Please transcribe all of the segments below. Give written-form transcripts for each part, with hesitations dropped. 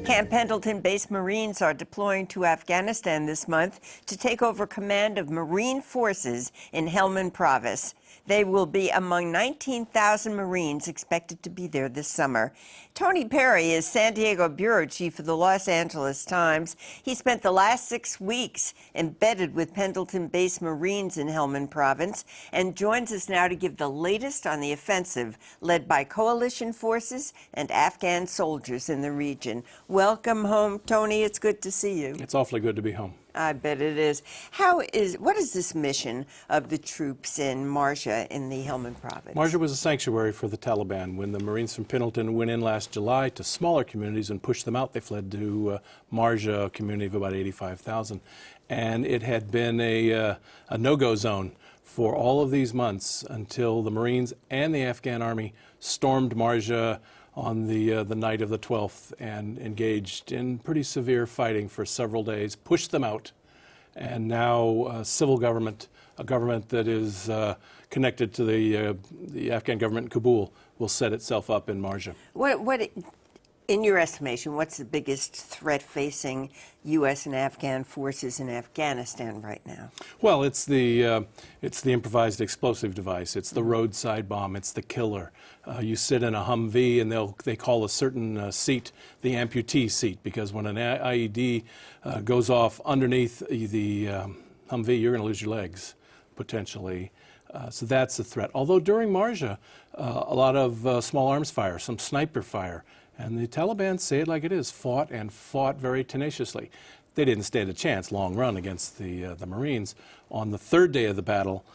Camp Pendleton-based Marines are deploying to Afghanistan this month to take over command of Marine forces in Helmand Province. They will be among 19,000 Marines expected to be there this summer. Tony Perry is San Diego bureau chief of the Los Angeles Times. He spent the last 6 weeks embedded with Pendleton-based Marines in Helmand Province and joins us now to give the latest on the offensive led by coalition forces and Afghan soldiers in the region. Welcome home, Tony. It's good to see you. It's awfully good to be home. I bet it is. What is this mission of the troops in Marja in the Helmand Province? Marja was a sanctuary for the Taliban. When the Marines from Pendleton went in last July to smaller communities and pushed them out, they fled to Marja, a community of about 85,000. And it had been a no-go zone for all of these months until the Marines and the Afghan army stormed Marja on the night of the 12th and engaged in pretty severe fighting for several days, pushed them out, and now a civil government, a government that is connected to the Afghan government in Kabul, will set itself up in Marja. What, in your estimation, what's the biggest threat facing U.S. and Afghan forces in Afghanistan right now? Well, it's the improvised explosive device. It's the roadside bomb. It's the killer. You sit in a Humvee, and they call a certain seat the amputee seat, because when an IED goes off underneath the Humvee, you're going to lose your legs, potentially. So that's a threat. Although during Marja, a lot of small arms fire, some sniper fire, and the Taliban, say it like it is, fought very tenaciously. They didn't stand a chance long run against the Marines. On the third day of the battle,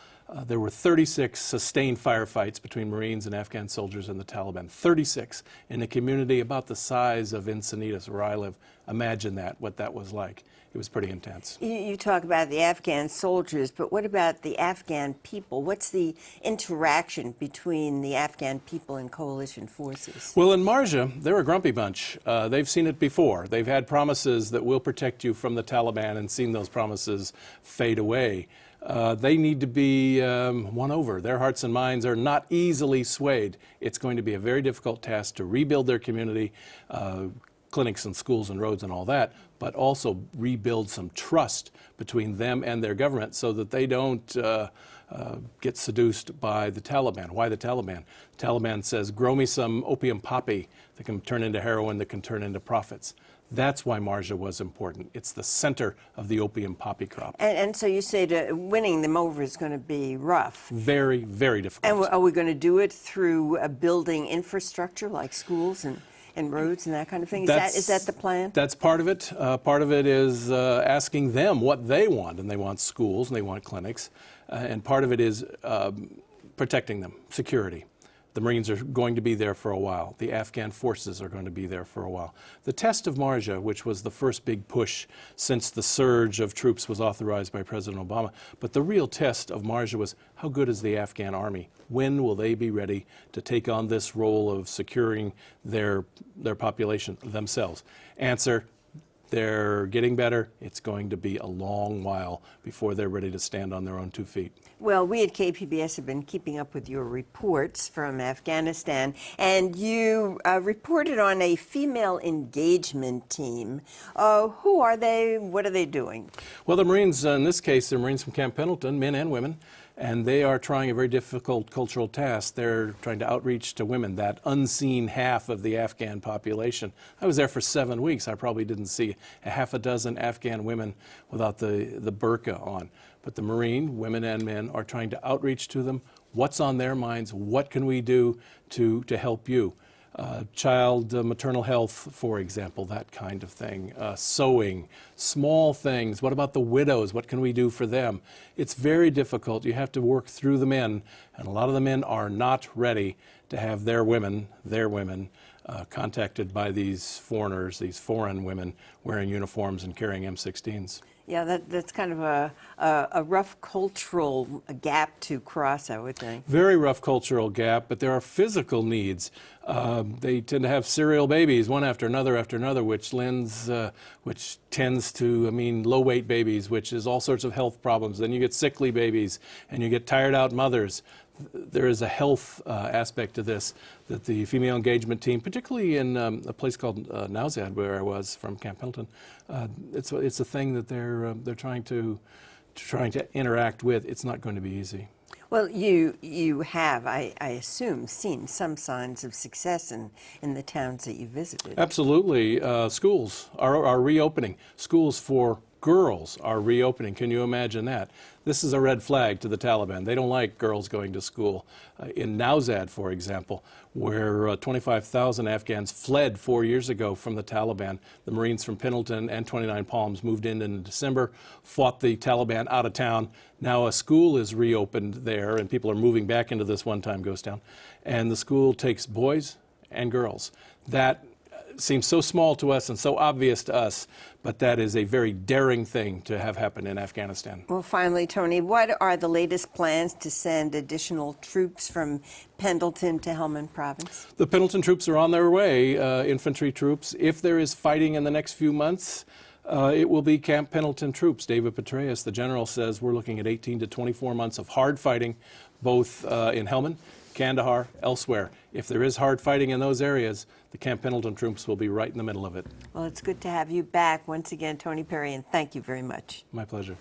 there were 36 sustained firefights between Marines and Afghan soldiers and the Taliban. 36 in a community about the size of Encinitas, where I live. Imagine that, what that was like. It was pretty intense. You talk about the Afghan soldiers, but what about the Afghan people? What's the interaction between the Afghan people and coalition forces? Well, in Marja, they're a grumpy bunch. They've seen it before. They've had promises that will protect you from the Taliban and seen those promises fade away. They need to be won over. Their hearts and minds are not easily swayed. It's going to be a very difficult task to rebuild their community, clinics and schools and roads and all that, but also rebuild some trust between them and their government so that they don't get seduced by the Taliban. Why the Taliban? The Taliban says, grow me some opium poppy that can turn into heroin, that can turn into profits. That's why Marja was important. It's the center of the opium poppy crop. And so you say winning them over is going to be rough. Very, very difficult. And are we going to do it through building infrastructure like schools and roads and that kind of thing? Is that the plan? That's part of it. Part of it is asking them what they want, and they want schools and they want clinics. And part of it is protecting them, security. The Marines are going to be there for a while. The Afghan forces are going to be there for a while. The test of Marja, which was the first big push since the surge of troops was authorized by President Obama, but the real test of Marja was how good is the Afghan army? When will they be ready to take on this role of securing their population themselves? Answer: they're getting better. It's going to be a long while before they're ready to stand on their own 2 feet. Well, we at KPBS have been keeping up with your reports from Afghanistan, and you reported on a female engagement team. Who are they? What are they doing? Well, the Marines, in this case, the Marines from Camp Pendleton, men and women, and they are trying a very difficult cultural task. They're trying to outreach to women, that unseen half of the Afghan population. I was there for 7 weeks. I probably didn't see a half a dozen Afghan women without the burqa on. But the Marine, women and men, are trying to outreach to them. What's on their minds? What can we do to help you? Child maternal health, for example, that kind of thing. Sewing, small things. What about the widows? What can we do for them? It's very difficult. You have to work through the men, and a lot of the men are not ready to have their women contacted by these foreigners, these foreign women wearing uniforms and carrying M16s. Yeah, that's kind of a rough cultural gap to cross, I would think. Very rough cultural gap, but there are physical needs. They tend to have serial babies, one after another, which tends to mean low-weight babies, which is all sorts of health problems. Then you get sickly babies, and you get tired-out mothers. there is a health aspect to this, that the female engagement team, particularly in a place called Nowzad, where I was from Camp Pendleton, it's a thing that they're trying to interact with. It's not going to be easy. Well, you have, I assume, seen some signs of success in the towns that you visited. Absolutely. Schools are reopening. Schools for girls are reopening. Can you imagine that? This is a red flag to the Taliban. They don't like girls going to school. In Nowzad, for example, where 25,000 Afghans fled 4 years ago from the Taliban, the Marines from Pendleton and 29 Palms moved in December, fought the Taliban out of town. Now a school is reopened there, and people are moving back into this one-time ghost town. And the school takes boys and girls. That seems so small to us and so obvious to us, but that is a very daring thing to have happen in Afghanistan. Well, finally, Tony, what are the latest plans to send additional troops from Pendleton to Helmand Province? The Pendleton troops are on their way, infantry troops. If there is fighting in the next few months, it will be Camp Pendleton troops. David Petraeus, the general, says we're looking at 18 to 24 months of hard fighting, both in Helmand, Kandahar, elsewhere. If there is hard fighting in those areas, the Camp Pendleton troops will be right in the middle of it. Well, it's good to have you back once again, Tony Perry, and thank you very much. My pleasure.